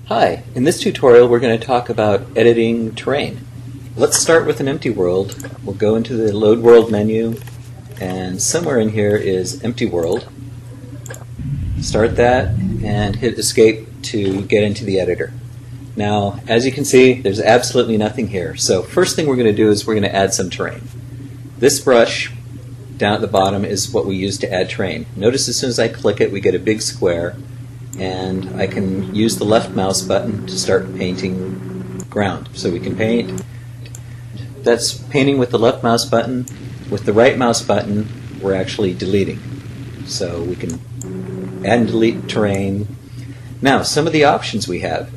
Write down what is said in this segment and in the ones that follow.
Hi, in this tutorial we're going to talk about editing terrain. Let's start with an empty world. We'll go into the Load World menu, and somewhere in here is Empty World. Start that and hit Escape to get into the editor. Now, as you can see, there's absolutely nothing here. So first thing we're going to do is we're going to add some terrain. This brush down at the bottom is what we use to add terrain. Notice as soon as I click it, we get a big square, and I can use the left mouse button to start painting ground. So we can paint. That's painting with the left mouse button. With the right mouse button, we're actually deleting. So we can add and delete terrain. Now, some of the options we have.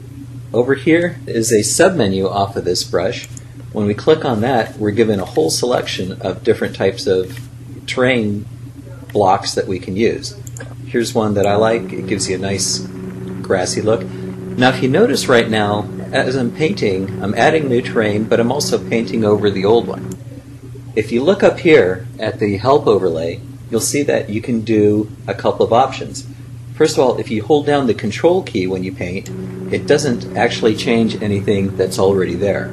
Over here is a submenu off of this brush. When we click on that, we're given a whole selection of different types of terrain blocks that we can use. Here's one that I like. It gives you a nice grassy look. Now if you notice right now, as I'm painting, I'm adding new terrain, but I'm also painting over the old one. If you look up here at the help overlay, you'll see that you can do a couple of options. First of all, if you hold down the control key when you paint, it doesn't actually change anything that's already there.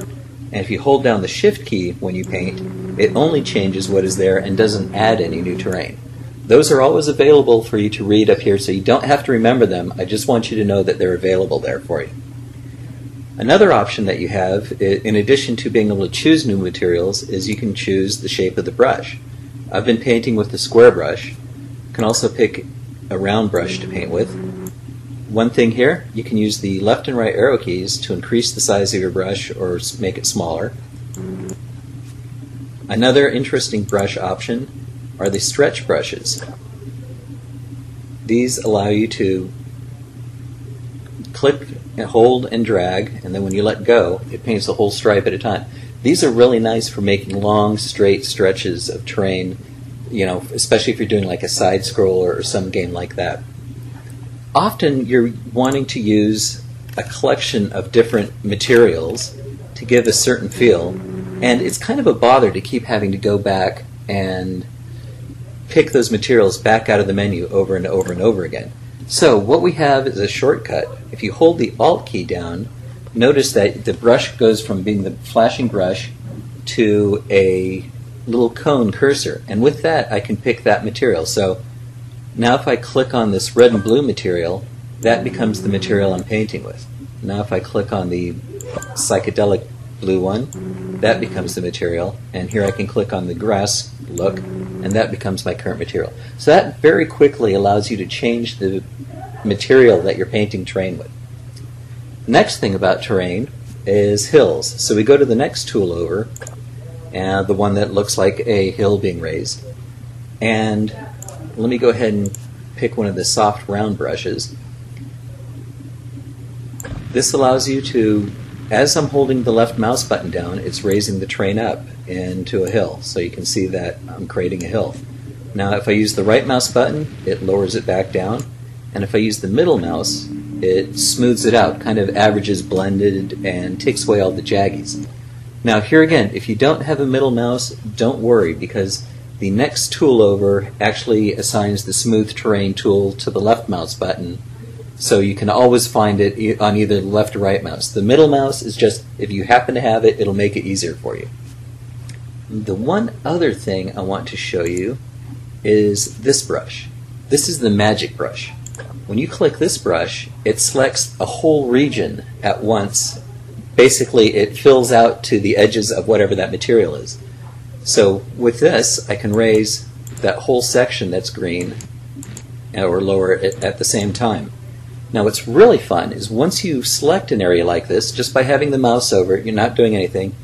And if you hold down the shift key when you paint, it only changes what is there and doesn't add any new terrain. Those are always available for you to read up here, so you don't have to remember them. I just want you to know that they're available there for you. Another option that you have, in addition to being able to choose new materials, is you can choose the shape of the brush. I've been painting with the square brush. You can also pick a round brush to paint with. One thing here, you can use the left and right arrow keys to increase the size of your brush or make it smaller. Another interesting brush option are the stretch brushes. These allow you to click, hold, and drag, and then when you let go, it paints a whole stripe at a time. These are really nice for making long, straight stretches of terrain, especially if you're doing like a side scroller or some game like that. Often you're wanting to use a collection of different materials to give a certain feel, and it's kind of a bother to keep having to go back and pick those materials back out of the menu over and over and over again. So what we have is a shortcut. If you hold the Alt key down, notice that the brush goes from being the flashing brush to a little cone cursor, and with that I can pick that material. So now if I click on this red and blue material, that becomes the material I'm painting with. Now if I click on the psychedelic blue one, that becomes the material, and here I can click on the grass look, and that becomes my current material. So that very quickly allows you to change the material that you're painting terrain with. Next thing about terrain is hills. So we go to the next tool over, and the one that looks like a hill being raised. And let me go ahead and pick one of the soft round brushes. This allows you to, as I'm holding the left mouse button down, it's raising the terrain up into a hill. So you can see that I'm creating a hill. Now if I use the right mouse button, it lowers it back down. And if I use the middle mouse, it smooths it out, kind of averages blended and takes away all the jaggies. Now here again, if you don't have a middle mouse, don't worry, because the next tool over actually assigns the smooth terrain tool to the left mouse button, so you can always find it on either the left or right mouse. The middle mouse is just, if you happen to have it, it'll make it easier for you. The one other thing I want to show you is this brush. This is the magic brush. When you click this brush, it selects a whole region at once. Basically, it fills out to the edges of whatever that material is. So with this, I can raise that whole section that's green or lower it at the same time. Now what's really fun is once you select an area like this, just by having the mouse over it, you're not doing anything.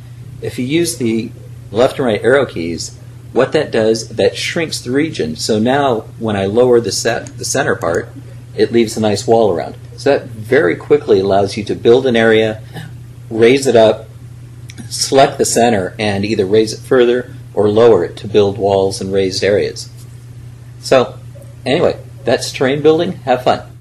If you use the left and right arrow keys, what that does, that shrinks the region. So now when I lower the center part, it leaves a nice wall around. So that very quickly allows you to build an area, raise it up, select the center, and either raise it further or lower it to build walls and raised areas. So anyway, that's terrain building. Have fun.